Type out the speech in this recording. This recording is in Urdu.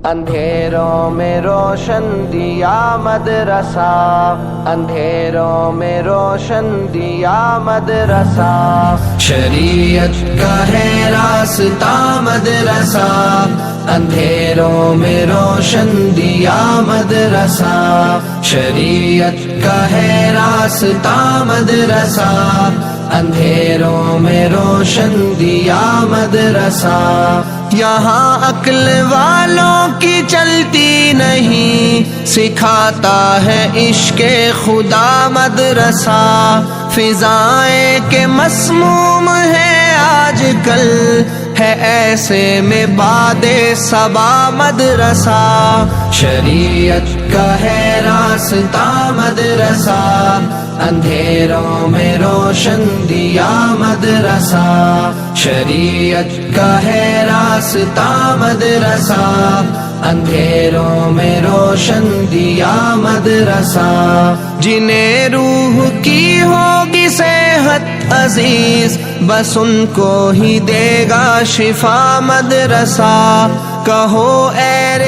اندھیروں میں روشن دیا مدرسہ، اندھیروں میں روشن دیا مدرسہ، شریعت کا ہے راستہ مدرسہ، اندھیروں میں روشن دیا مدرسہ، شریعت کا ہے راستہ مدرسہ، اندھیروں میں روشن دیا مدرسہ، یہاں عقل والوں کی چلتی نہیں، سکھاتا ہے عشق خدا مدرسہ، فضائیں کے مسموم ہے آج کل، ہے ایسے میں باد صبا مدرسہ، شریعت کا ہے راستہ مدرسہ، اندھیروں میں روشن دیا مدرسہ، شریعت کا ہے راستہ مدرسہ، اندھیروں میں روشن دیا مدرسہ، جنہیں روح کی ہوگی صحت عزیز بس ان کو ہی دے گا شفا مدرسہ، کہو اے